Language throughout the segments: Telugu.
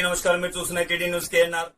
నమస్కారం. మీరు చూస్తున్న టీడీ న్యూస్ కేఎన్ఆర్.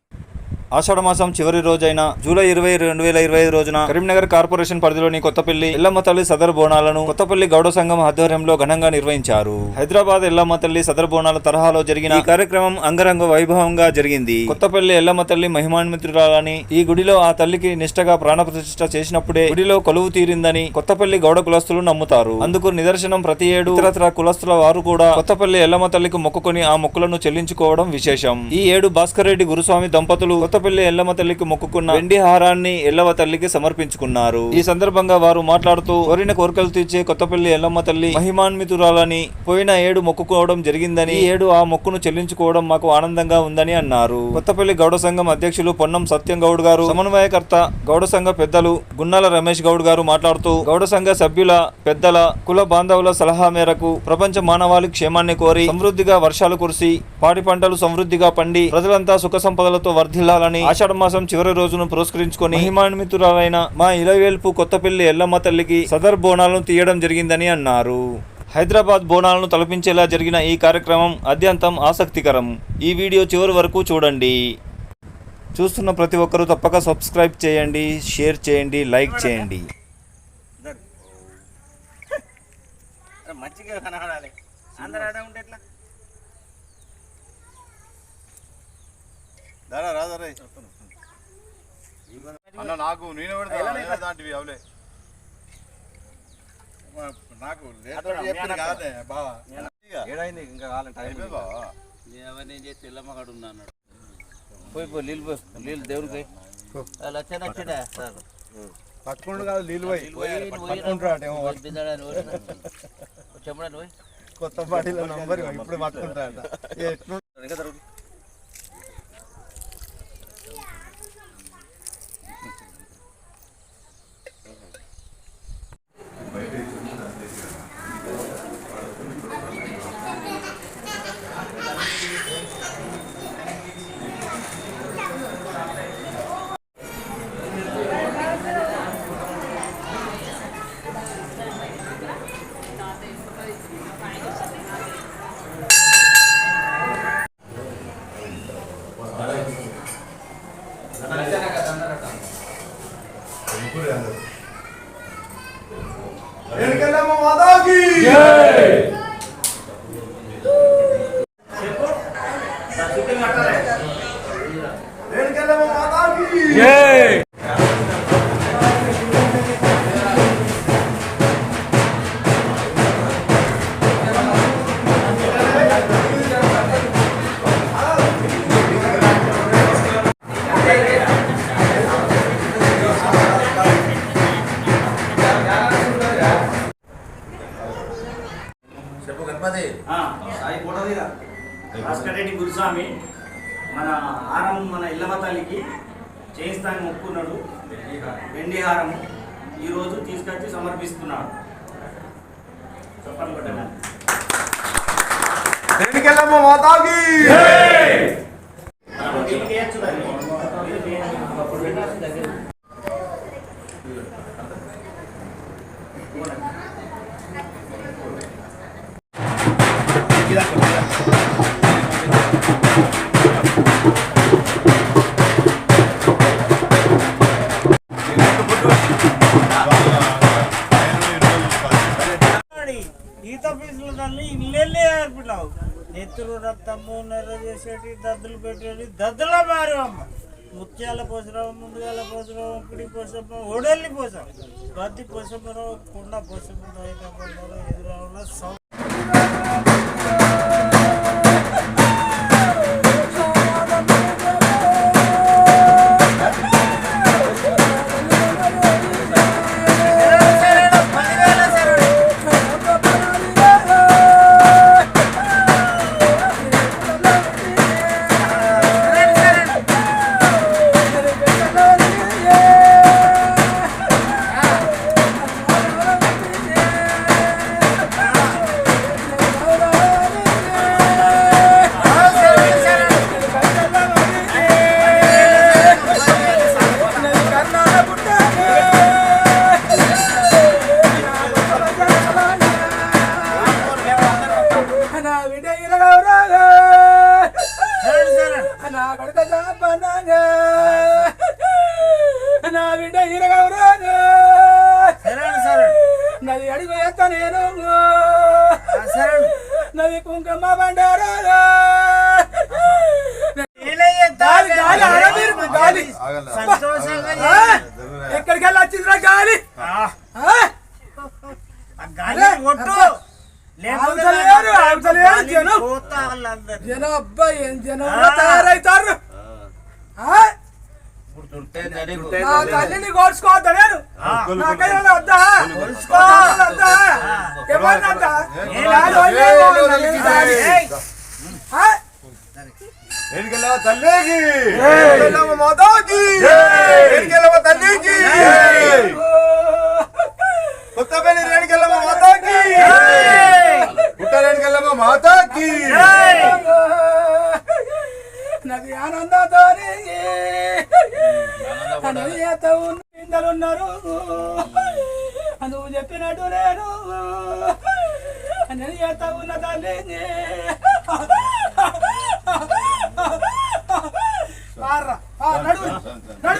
ఆషాఢ మాసం చివరి రోజైన జూలై 20, 2025 రోజున కరీంనగర్ కార్పొరేషన్ పరిధిలోని కొత్తపల్లి ఎల్లమ్మ తల్లి సదర్ బోనాలను కొత్తపల్లి గౌడ సంఘం ఆధ్వర్యంలో ఘనంగా నిర్వహించారు. హైదరాబాద్ ఎల్లమ్మ తల్లి సదర్ బోనాల తరహాలో జరిగిన ఈ కార్యక్రమం అంగరంగ వైభవంగా జరిగింది. కొత్తపల్లి ఎల్లమ్మ తల్లి మహిమాన్వితురాలని, ఈ గుడిలో ఆ తల్లికి నిష్టగా ప్రాణప్రతిష్ఠ చేసినప్పుడే గుడిలో కొలువు తీరిందని కొత్తపల్లి గౌడ కులస్తులు నమ్ముతారు. అందుకు నిదర్శనం ప్రతి ఏడు ఇతరత్ర కులస్తుల వారు కూడా కొత్తపల్లి ఎల్లమ్మ తల్లికి మొక్కుకొని ఆ మొక్కులను చెల్లించుకోవడం విశేషం. ఈ ఏడు భాస్కర్ రెడ్డి గురుస్వామి దంపతులు కొత్తపల్లి ఎల్లమ్మ తల్లికి మొక్కుకున్న వెండి హారాన్ని ఎల్లవ తల్లికి సమర్పించుకున్నారు. ఈ సందర్భంగా వారు మాట్లాడుతూ కోరిన కోరికలు తీర్చే కొత్తపల్లి ఎల్లమ్మ తల్లి మహిమాన్వితురాలని, పోయిన ఏడు మొక్కుకోవడం జరిగిందని, ఈ ఏడు ఆ మొక్కును చెల్లించుకోవడం మాకు ఆనందంగా ఉందని అన్నారు. కొత్తపల్లి గౌడ సంఘం అధ్యక్షులు పొన్నం సత్యం గౌడ్ గారు, సమన్వయకర్త గౌడ సంఘ పెద్దలు గున్నాల రమేష్ గౌడ్ గారు మాట్లాడుతూ గౌడ సంఘ సభ్యుల, పెద్దల, కుల బాంధవుల సలహా మేరకు ప్రపంచ మానవాళి క్షేమాన్ని కోరి సమృద్ధిగా వర్షాలు కురిసి పాడి పంటలు సమృద్ధిగా పండి ప్రజలంతా సుఖ సంపదలతో వర్ధిల్లాలని ఆషాఢ మాసం చివరి రోజును పురస్కరించుకొని మహిమాన్వితురాలైన మా ఇలవేల్పు కొత్తపల్లి ఎల్లమ్మ తల్లికి సదర్ బోనాలను తీయడం జరిగిందని అన్నారు. హైదరాబాద్ బోనాలను తలపించేలా జరిగిన ఈ కార్యక్రమం అత్యంతం ఆసక్తికరం. ఈ వీడియో చివరి వరకు చూడండి. చూస్తున్న ప్రతి ఒక్కరూ తప్పక సబ్స్క్రైబ్ చేయండి, షేర్ చేయండి, లైక్ చేయండి. అన్న నాకు నేను దాంటివి అవలే నాకు కాదే బావా ఏడైంది ఇంకా కాలం టైం బావా ఏమని చేసి తెల్లమ్మగాడు ఉన్నాడు. పోయి నీళ్ళు పోయి నీళ్ళు దేవుడికి నచ్చడా సార్ పట్టుకుంటు కాదు నీళ్ళు చెప్పడానికి పోయి కొత్త పార్టీలో నంబర్ ఇప్పుడు పట్టుకుంటాడ భాస్కర్ రెడ్డి గురుస్వామి మన హారం మన ఎల్లమ్మ తల్లికి చేయిస్తాను మొక్కున్నాడు. వెండి హారం ఈరోజు తీసుకొచ్చి సమర్పిస్తున్నాడు. చెప్పండి కొట్టండి. ఈత పీసులు తల్లి ఇల్లెళ్ళే ఏర్పడావు. నెత్తురు రక్తము నెర్ర చేసేటి దద్దులు పెట్టేటి దద్దుల మారమ్మ. ముత్యాల పోసరావు, ముందుగాల పోసరావు, కుడి పోసమ్మ, ఒడల్లి పోసాం, బద్ది పోసమ్మరావు, కుండ పోసమ్మరావు, ఎదురావుల తంపన్నాగా నా బిడ్డ ఇరగవరాగా నది అడుగు ఎత్త నేను నది కుంకుమ బండారాగా ఎక్కడికి వెళ్ళి వచ్చిందిరా గాలి జనం అబ్బాయి ఏం జనం తయారైతారు నా తల్లిని కోర్చుకోవద్దా నేను నాకైనా వద్దా వద్దా ఏమన్నా తల్లికి మాతాకి తల్లికి కొత్తపల్లి రేణుకెళ్ళమ్మ మాతాకి పుట్ట రేణుకెళ్ళమ్మ మాతాకి నాకు ఆనందంతో ఉన్నారు నువ్వు చెప్పినట్టు నేను ఎంత ఉన్న తల్లి నడు నడు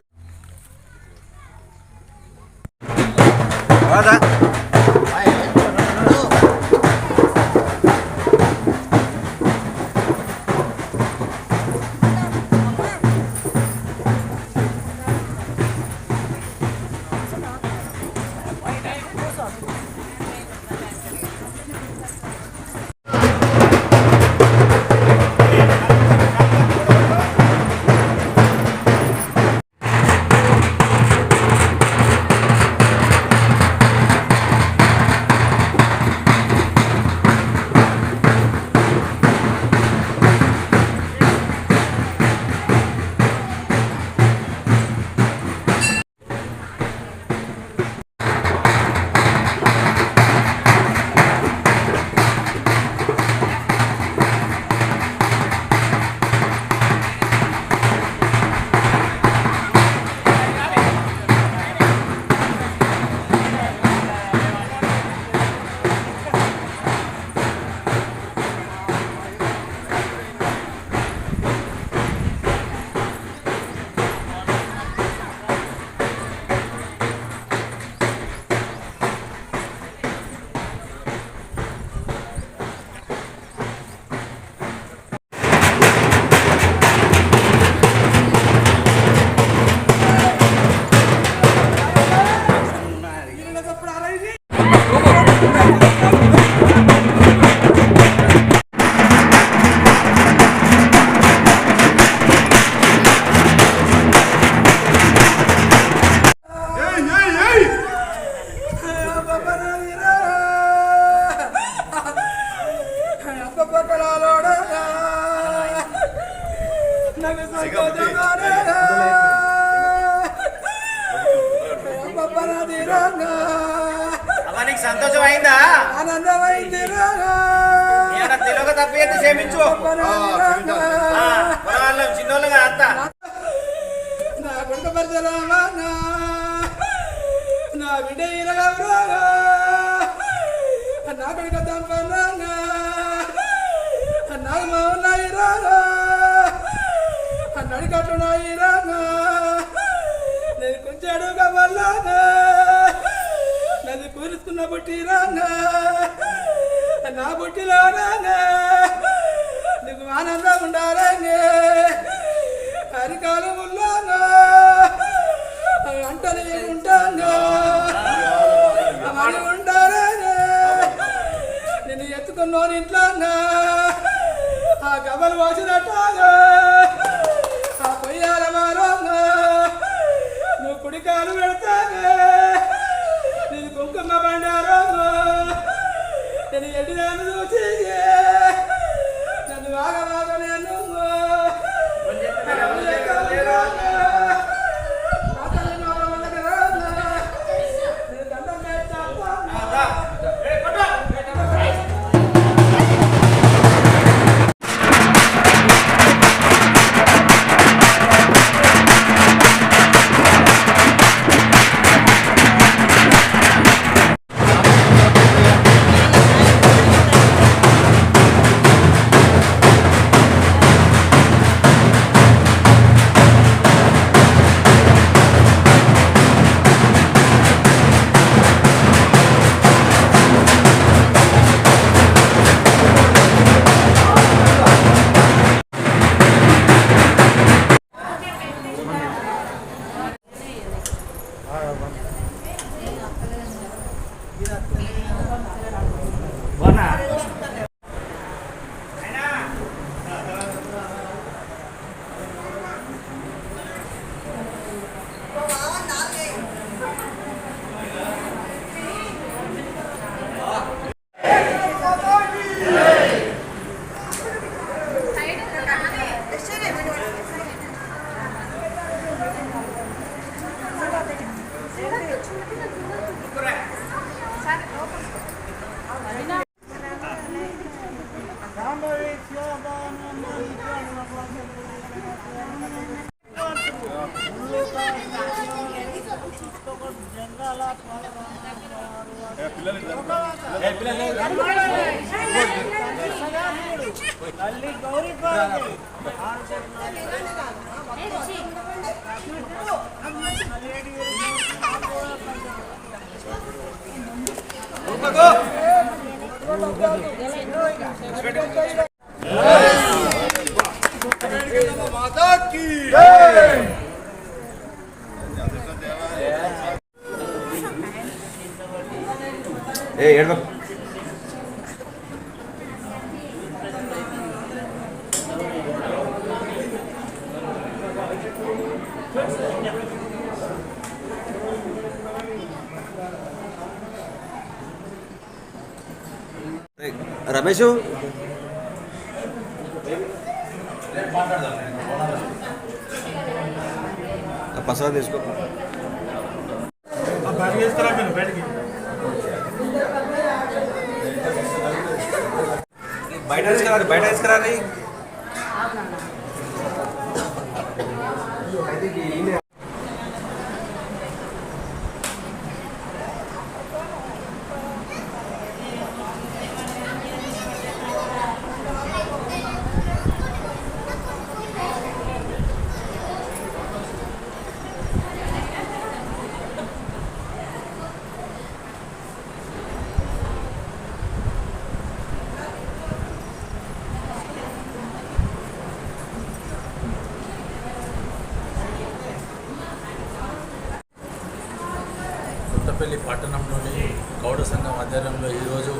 నీకు సంతోషం అయిందా? ఆనందమైంది తెలుగు తప్పి క్షమించు చిన్నోళ్ళుగా అంతా నా కొడుక పరిచయమా నా బిడ్డ ఇరగవరాగా నా కొడుక తంపన్నాగా నాకు మావున్నాయి రాగా నడికట్టున్నాయి రాగా నేను కొంచెం అడుగుగా వల్లాగా నది పూరుస్తున్న బుట్టి రాగా నా బుట్టిలో రాగా నీకు ఆనందం ఉండాలంగే అరికాలు ముల్లాగా అంటలు ఉంటాగా అని ఉంటారాగా నేను ఎత్తుకున్నాను ఇంట్లోగా ఆ గబలు పోసినట్టుగా ఆ పొయ్యాల మారోగా నువ్వు కుడికాలు పెడతాగా నేను కుంకుమ బండారోగా నేను ఎడ్డిదాన్ని చూసి నన్ను బాగా నేను మాతాకి రమేష్ పసరా తీసుకో బయట తీసుకురా కొత్తపల్లి పట్టణంలోని గౌడ సంఘం ఆధ్వర్యంలో ఈరోజు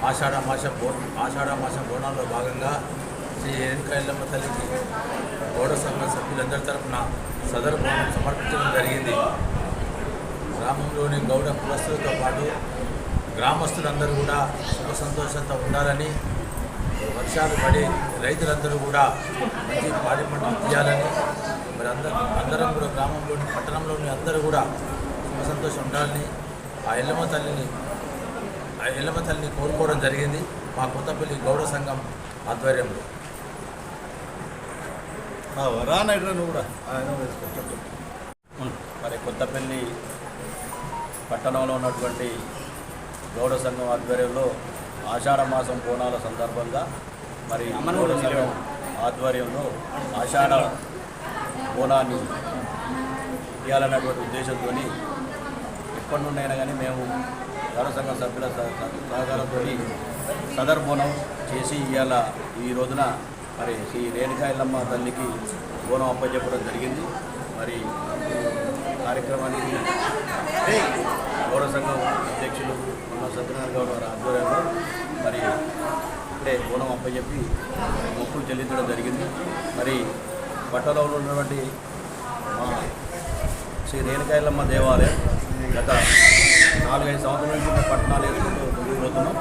ఆషాఢ మాస బోనాల్లో భాగంగా శ్రీ రేణుకాయలమ్మ తల్లికి గౌడ సంఘం సభ్యులందరి తరఫున సదరు బోనం సమర్పించడం జరిగింది. గ్రామంలోని గౌడ కులస్తులతో పాటు గ్రామస్తులందరూ కూడా సుఖ సంతోషంతో ఉండాలని, వర్షాలు పడి రైతులందరూ కూడా మంచి పాడి పంటలు తీయాలని, మరి అందరం కూడా గ్రామంలోని పట్టణంలోని అందరూ కూడా సంతోషం ఉండాలని ఆ ఎల్లమ్మ తల్లిని కోరుకోవడం జరిగింది మా కొత్తపల్లి గౌడ సంఘం ఆధ్వర్యంలో. రానైనా కూడా మరి కొత్తపల్లి పట్టణంలో ఉన్నటువంటి గౌడ సంఘం ఆధ్వర్యంలో ఆషాఢ మాసం బోనాల సందర్భంగా మరి గౌడ సంఘం ఆధ్వర్యంలో ఆషాఢ బోనాన్ని ఇవ్వాలన్నటువంటి ఉద్దేశంతో ఎప్పటి నుండైనా కానీ మేము గౌడ సంఘం సభ్యుల సహకారంతో సదర్ బోనం చేసి ఇవాళ ఈ రోజున మరి శ్రీ రేణుకాయలమ్మ తల్లికి బోనం అప్పచెప్పడం జరిగింది. మరి కార్యక్రమానికి గౌడ సంఘం అధ్యక్షులు మన సత్యనారాయణ గౌడ్ గారి ఆధ్వర్యంలో మరి ఇప్పుడే బోనం అప్పచెప్పి మొక్కులు చెల్లించడం జరిగింది. మరి పట్టణంలో ఉన్నటువంటి మా శ్రీ రేణుకాయలమ్మ దేవాలయం గత 4-5 సంవత్సరాల నుంచి పట్టణాలు వేసుకుంటూ ముందుకు పోతున్నాం.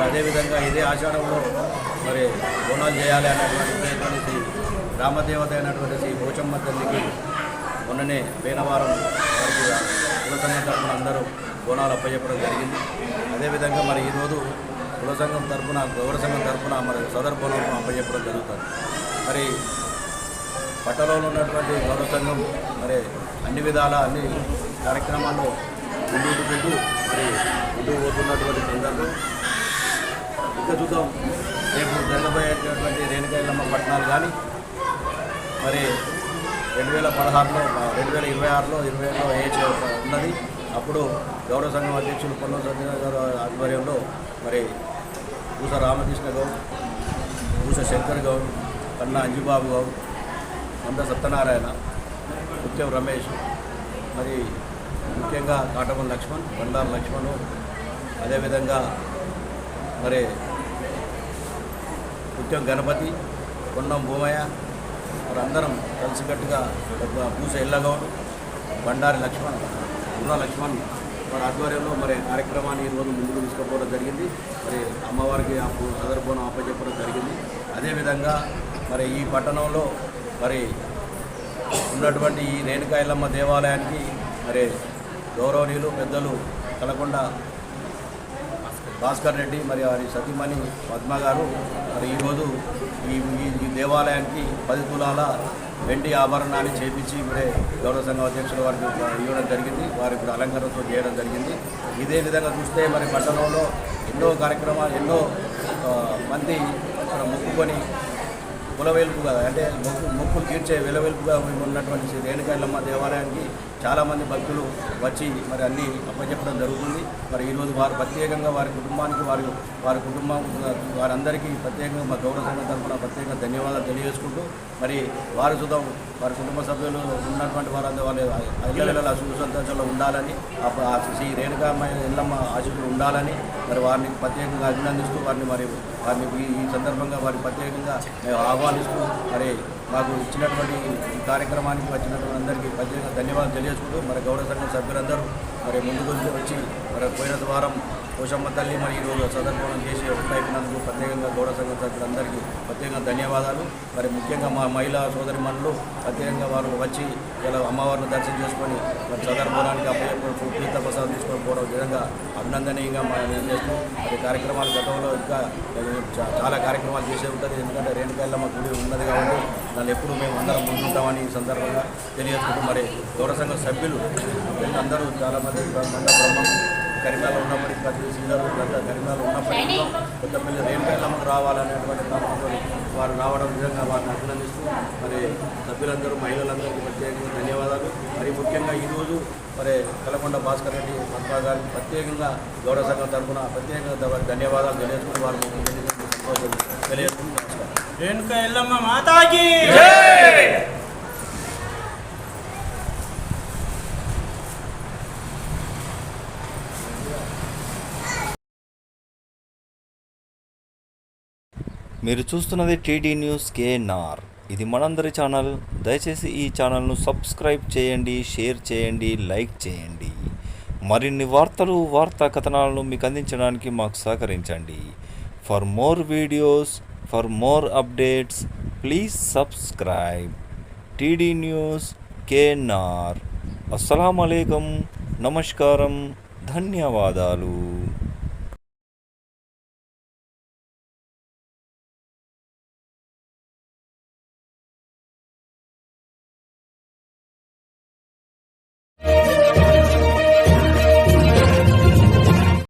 అదేవిధంగా ఇదే ఆషాఢంలో మరి బోనాలు చేయాలి అనేటువంటి ఉద్దేశంతో శ్రీ గ్రామదేవత అయినటువంటి శ్రీ పోచమ్మ తల్లికి మొన్ననే పేనవారం వారికి కుల సంఘం తరఫున అందరూ బోనాలు అప్పచెప్పడం జరిగింది. అదేవిధంగా మరి ఈరోజు కుల సంఘం తరఫున గౌడ సంఘం తరఫున మరి సదర్ బోనం అప్పచెప్పడం జరుగుతుంది. మరి పట్టణంలో ఉన్నటువంటి గౌడ సంఘం మరి అన్ని విధాల అన్ని కార్యక్రమాల్లో ముందుకు పెట్టి మరి ముందుకు పోతున్నటువంటి సందర్భం ఇంకా చూద్దాం. రేపు జరగబోయేటటువంటి రేణుకాయలమ్మ పట్టణాలు కానీ మరి 2016లో 2026లో 27లో ఏజ్ ఉన్నది. అప్పుడు గౌడ సంఘం అధ్యక్షులు పొన్నం సత్యనారాయణ గారు ఆధ్వర్యంలో మరి పూస రామకృష్ణ గౌడ్, పూస శంకర్ గౌడ్, కన్నా అంజుబాబు గౌడ్, కొండ సత్యనారాయణ, ముత్యం రమేష్, మరి ముఖ్యంగా కాటమన్ లక్ష్మణ్, బండారు లక్ష్మణ్, అదేవిధంగా మరి ముత్యం గణపతి, కొండం భూమయ్య, వారందరం కలిసికట్టుగా పూస ఎల్లగౌడ్, బండారి లక్ష్మణ్, గుర్ర లక్ష్మణ్ వారి ఆధ్వర్యంలో మరి కార్యక్రమాన్ని ఈరోజు ముందుకు తీసుకుపోవడం జరిగింది. మరి అమ్మవారికి ఆ సదర్ బోనం అప్పచెప్పడం జరిగింది. అదేవిధంగా మరి ఈ పట్టణంలో మరి ఉన్నటువంటి ఈ రేణుకాయలమ్మ దేవాలయానికి మరి గౌరవనీయులు పెద్దలు కలకొండ భాస్కర్ రెడ్డి మరి వారి సతీమణి పద్మ గారు మరి ఈరోజు ఈ దేవాలయానికి 10 తులాల వెండి ఆభరణాన్ని చేపించి ఇప్పుడే గౌరవ సంఘం అధ్యక్షులు వారికి ఇవ్వడం జరిగింది. వారి ఇప్పుడు అలంకరణతో చేయడం జరిగింది. ఇదే విధంగా చూస్తే మరి పట్టణంలో ఎన్నో కార్యక్రమాలు ఎన్నో మంది ఇక్కడ మొక్కుకొని కులవేల్పుగా అంటే మొక్కులు తీర్చే వెలవెల్పుగా ఉన్నటువంటి శ్రీ రేణుకా ఎల్లమ్మ దేవాలయానికి చాలామంది భక్తులు వచ్చి మరి అన్నీ అప్పచెప్పడం జరుగుతుంది. మరి ఈరోజు వారు ప్రత్యేకంగా వారి కుటుంబానికి వారి కుటుంబం వారందరికీ ప్రత్యేకంగా మా గౌరవ సంఘం తరఫున ప్రత్యేకంగా ధన్యవాదాలు తెలియజేసుకుంటూ మరి వారి సుతం వారి కుటుంబ సభ్యులు ఉన్నటువంటి వారందరూ వాళ్ళు ఇళ్ళ సుఖ సంతోషంలో ఉండాలని శ్రీ రేణుకా ఎల్లమ్మ ఆశీస్సులు ఉండాలని మరి వారిని ప్రత్యేకంగా అభినందిస్తూ వారిని ఈ సందర్భంగా వారిని ప్రత్యేకంగా మేము ఆహ్వానిస్తూ మరి మాకు ఇచ్చినటువంటి ఈ కార్యక్రమానికి వచ్చినటువంటి అందరికీ ప్రత్యేకంగా ధన్యవాదాలు తెలియజేసుకుంటూ మరి గౌరవ సంఘం సభ్యులందరూ మరి ముందుకు వచ్చి మరి పోయిన వారం పోషమ్మ తల్లి మరి ఈరోజు సదర్భనం చేసి ఒకటైపోయినందుకు ప్రత్యేకంగా గౌరవ సంఘం సభ్యులందరికీ ప్రత్యేకంగా ధన్యవాదాలు. మరి ముఖ్యంగా మా మహిళా సోదరిమణులు ప్రత్యేకంగా వారు వచ్చి ఇలా అమ్మవారిని దర్శనం చేసుకొని మరి సదర్భనానికి అప్పయ్యప్పుడు తీర్థ ప్రసాదం తీసుకొని పోవడం విధంగా అభినందనీయంగా మనం చేస్తూ మరి కార్యక్రమాలు గతంలో ఇంకా చాలా కార్యక్రమాలు చేసే ఉంటుంది. ఎందుకంటే రేణుకా ఎల్లమ్మ గుడి ఉన్నది కాబట్టి దాన్ని ఎప్పుడు మేము అందరం ముందుంటామని ఈ సందర్భంగా తెలియజేసుకుంటూ మరి గౌరవ సంఘం సభ్యులు అందరూ చాలామంది బ్రహ్మం కరీంనగర్లో ఉన్నప్పటికీ ప్రతి శ్రీధరు కరీంనగర్లో ఉన్నప్పటికీ కొత్తపల్లి రేణుకా ఎల్లమ్మకు రావాలనేటువంటి క్రమంలో వారు రావడం విధంగా వారిని అభినందిస్తూ మరి సభ్యులందరూ మహిళలందరికీ ప్రత్యేకంగా ధన్యవాదాలు. మరి ముఖ్యంగా ఈరోజు మరి కలకొండ భాస్కర్ రెడ్డి పద్మా గారికి ప్రత్యేకంగా గౌరవ సంఘం తరఫున ప్రత్యేకంగా ధన్యవాదాలు తెలియజేసుకుని వారు సంతోషం తెలియజేసుకుని నమస్కారం. రేణుకా ఎల్లమ్మ మాతాకి మీరు చూస్తున్నది టీడీ న్యూస్ కేఎన్ఆర్. ఇది మనందరి ఛానల్. దయచేసి ఈ ఛానల్ను సబ్స్క్రైబ్ చేయండి, షేర్ చేయండి, లైక్ చేయండి. మరిన్ని వార్తా కథనాలను మీకు అందించడానికి మాకు సహకరించండి. For more videos, for more updates, please subscribe TD news KNR. అస్సలాము అలైకుం, నమస్కారం, ధన్యవాదాలు.